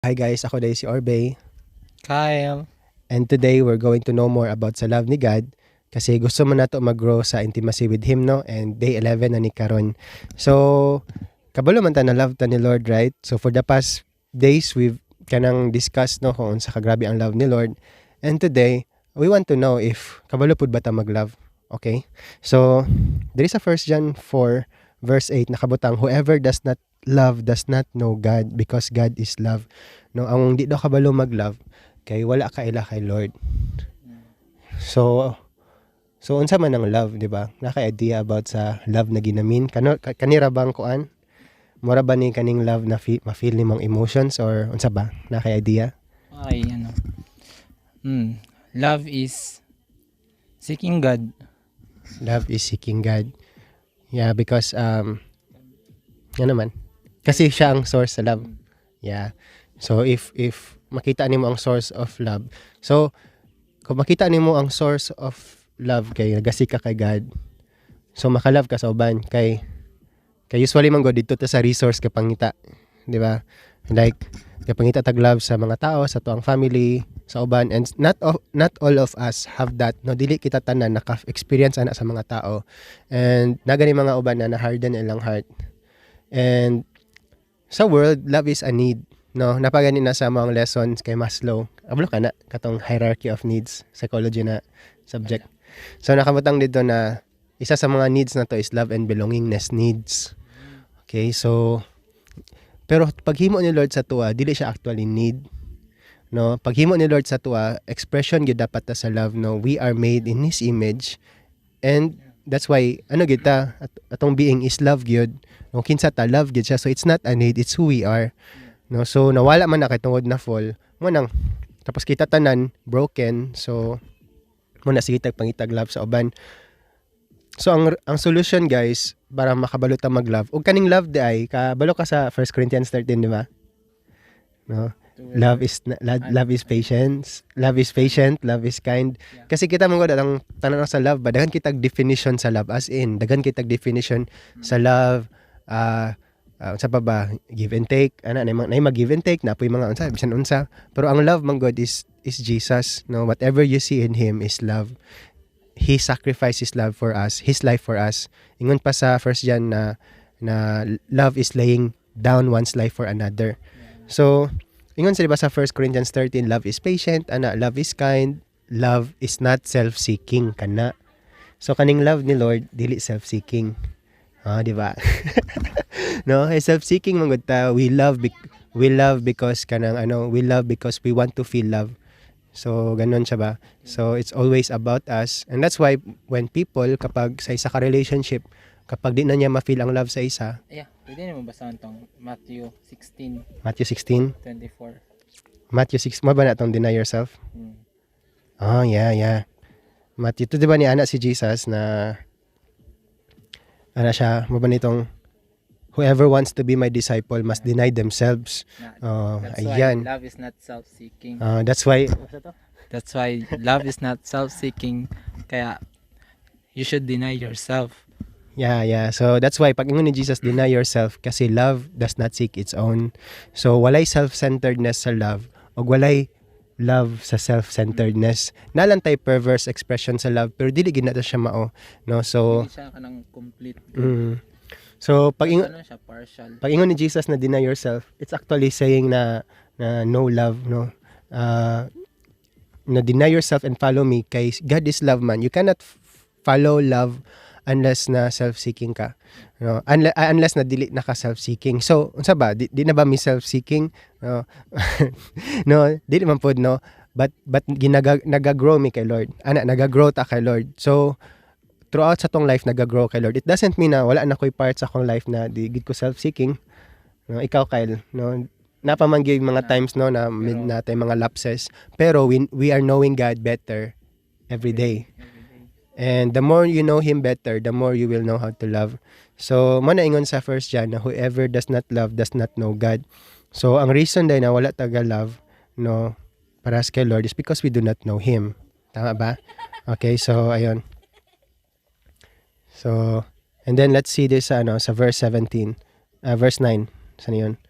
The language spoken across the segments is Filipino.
Hi guys, ako dahil si Orbe. Kyle. And today we're going to know more about sa love ni God kasi gusto mo na to mag-grow sa intimacy with Him, no? And day 11 na ni karon. So, kabalo man ta na love ta ni Lord, right? So for the past days we've kanang discuss no kung sa kagrabe ang love ni Lord. And today, we want to know if kabalo pud ba ta mag-love. Okay? So, there is a First John 4 verse 8 nakabutang, whoever does not love does not know God because God is love. No, ang di daw kabalo mag-love kay wala ka ila kay Lord. So, unsa man ang love, di ba? Naka-idea about sa love na ginamin. Kanira bang kuan? Mura ba ni kaning love na ma-feel nimong emotions or unsa ba? Naka-idea? Ay, ano. Love is seeking God. Love is seeking God. Yeah, because ano naman? Kasi siya ang source sa love. Yeah. So if makita nimo ang source of love. So kung makita nimo ang source of love kay nagasika kay God. So makalove ka sa uban kay usually man go dito ta sa resource ka pangita, di ba? Like kapangita tag love sa mga tao, sa tuang family, sa uban, and not all of us have that. No, dili kita tanan naka-experience ana sa mga tao. And nagani mga uban na harden ilang heart. And sa world, love is a need. No, napagani na sa mga lessons kay Maslow. Ablo kana katong hierarchy of needs, psychology na subject. So nakabutang dito na isa sa mga needs na to is love and belongingness needs. Okay, so pero paghimo ni Lord sa tuwa, dili siya actually need. No, paghimo ni Lord sa tuwa, expression gyud dapat ta sa love. No, we are made in His image, and that's why ano gyud ta atong being is love gyud. No, kinsa ta love gyud siya, so it's not a need, it's who we are. No, so nawala man na kay tungod na fall, mo nang tapos kita tanan broken, so mo na sige tag pangitag love sa uban. So ang solution guys para makabalo ta mag-love ug kaning love di ay kabalo ka sa 1 Corinthians 13, di ba? No. Love is patience, love is patient, love is kind. Kasi kita mo gud ang tanan sa love, ba daghan kitag definition sa love, as in daghan kitag definition sa love. Sa pa ba give and take, ana na mag give and take na po yung mga unsa bisan unsa, pero ang love man God is Jesus. No, whatever you see in Him is love. He sacrificed His love for us, His life for us. Ingon pa sa First John na love is laying down one's life for another. So ingon sa diba sa 1 Corinthians 13, love is patient, ana love is kind, love is not self-seeking kana. So kaning love ni Lord dili self-seeking. Di ba? No, self-seeking man gud ta. We love because kanang we love because we want to feel love. So ganon siya ba? So it's always about us, and that's why when people kapag sa isa ka relationship, kapag di na niya ma-feel ang love sa isa. Yeah, pwede naman basahan tong Matthew 16. Matthew 16? 24. Matthew 6, mo ba na itong deny yourself? Oh, yeah. Matthew, ito diba ni anak si Jesus na siya, mo ba nitong whoever wants to be my disciple must deny themselves. That's Ayan. why love is not self-seeking. That's why That's why love is not self-seeking. Kaya you should deny yourself. Yeah. So that's why pag ingon ni Jesus, deny yourself kasi love does not seek its own. So walay self-centeredness sa love o walay love sa self-centeredness. Nalantay perverse expression sa love pero dili gid nato siya mao, no? So Hindi siya kanang complete. So pag Siya partial. pag ingon ni Jesus na deny yourself, it's actually saying na no love, no? Na deny yourself and follow me kay God is love man. You cannot follow love unless na self-seeking ka. No? Unless na dili na ka self-seeking. So, unsa ba? Di na ba mi self-seeking? No. No, dili man pod, no. But nagagrow mi kay Lord. Nagagrow ta kay Lord. So, throughout sa tong life nagagrow kay Lord. It doesn't mean na wala na ko'y part sa akong life na di gid ko self-seeking. No, ikaw Kyle, no. Napamanggay mga times no na natay mga lapses, pero we are knowing God better every day. And the more you know Him better, the more you will know how to love. So, mo na ingon sa 1 John na whoever does not love does not know God. So, ang reason dahil na wala taga love, no, para sa kay Lord is because we do not know Him. Tama ba? Okay, so, ayun. So, and then let's see this sa verse 17. Verse 9. Saan yun?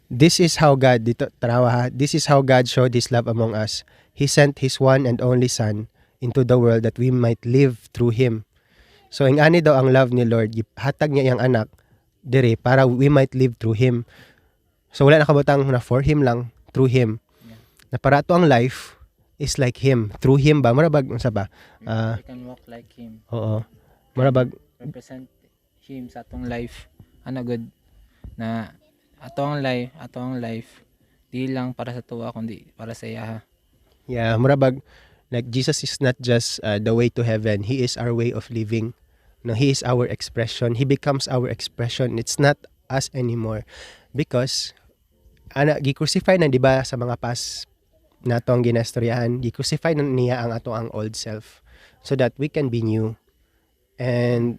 This is how God, dito, tarawa ha, this is how God showed His love among us. He sent His one and only Son into the world that we might live through Him. So, ang ani daw ang love ni Lord, hatag niya iyang anak, dire, para we might live through Him. So, wala na kabutang na for Him lang, through Him. Yeah. Na para to ang life is like Him. Through Him ba? Marabag, unsa ba? We can walk like Him. Oo. Marabag, Represent Him sa atong life. Ano good na atong life di lang para sa tuwa kundi para sa iya. yeah, marabag, like Jesus is not just the way to heaven. He is our way of living. No, He is our expression. He becomes our expression. It's not us anymore. Because, gi-crucify na, di ba, sa mga past na itong ginastoryahan, gi-crucify na niya ang ato ang old self so that we can be new. And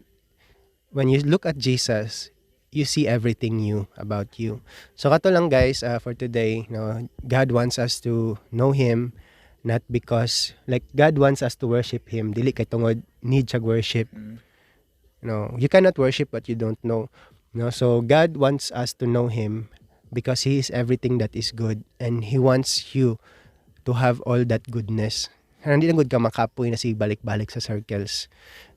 when you look at Jesus, you see everything new about you. So kato lang guys, for today, no, God wants us to know Him, not because, like, God wants us to worship Him. Dili kay tungod need siya worship. No, you cannot worship what you don't know. No, so God wants us to know Him because He is everything that is good, and He wants you to have all that goodness. Hindi na good ka makapoy na si balik-balik sa circles,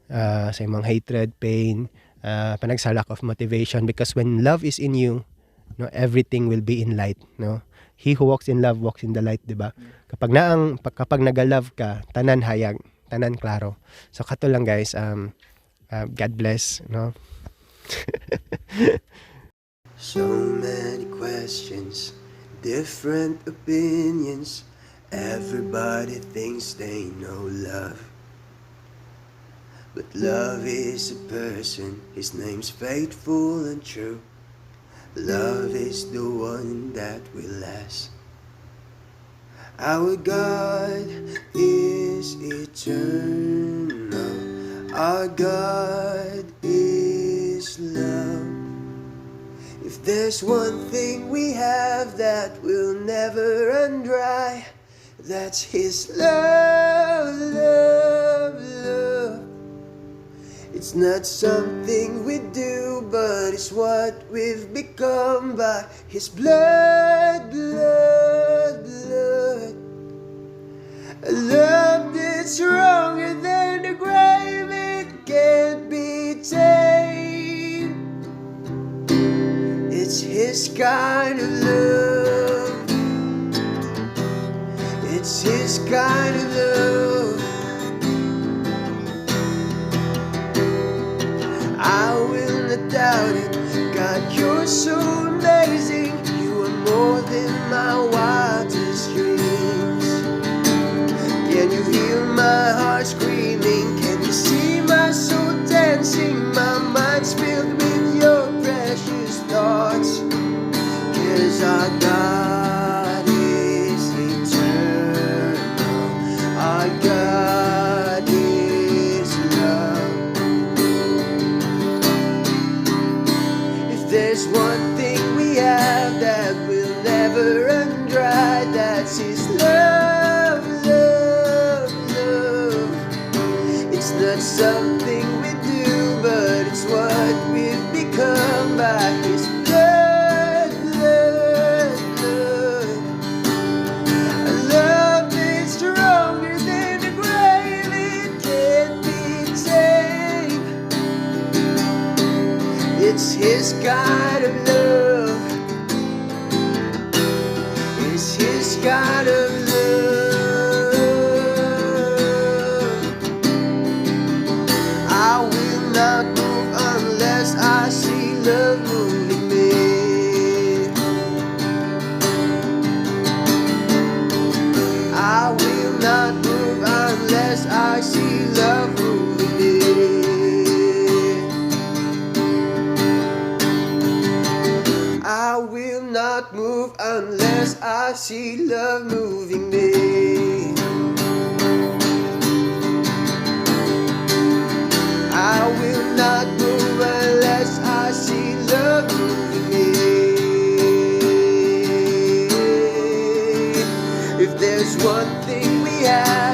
sa imong hatred, pain, panag sa lack of motivation, because when love is in you, no, everything will be in light, no. He who walks in love walks in the light, di ba? Kapag naga-love ka, tanan hayag, tanan klaro. So kato lang guys, God bless, no. So many questions, different opinions. Everybody thinks they know love, but love is a person. His name's faithful and true. Love is the one that will last. Our God is eternal. Our God is love. If there's one thing we have that will never run dry, that's His love, love, love. It's not something we do, but it's what we've become by His blood, blood, blood. A love that's stronger than the grave, it can't be tamed. It's His kind of love. It's His kind of love. I will not doubt it. God, you're so amazing. You are more than my wildest dreams. Can you hear my heart screaming? Can you see my soul dancing? My mind's filled with your precious thoughts. 'Cause our God is eternal. Our God is love. If there's one thing we have that will never run dry, that's His love, love, love. It's not something we do, but it's what we've become by His blood, blood, blood. A love that's stronger than the grave, it can't be tamed. It's His kind of love. It's His kind of love. I will not move unless I see love moving me. I will not move unless I see love moving me. I will not move unless I see love moving me. I will not move unless I see love moving me. If there's one thing we have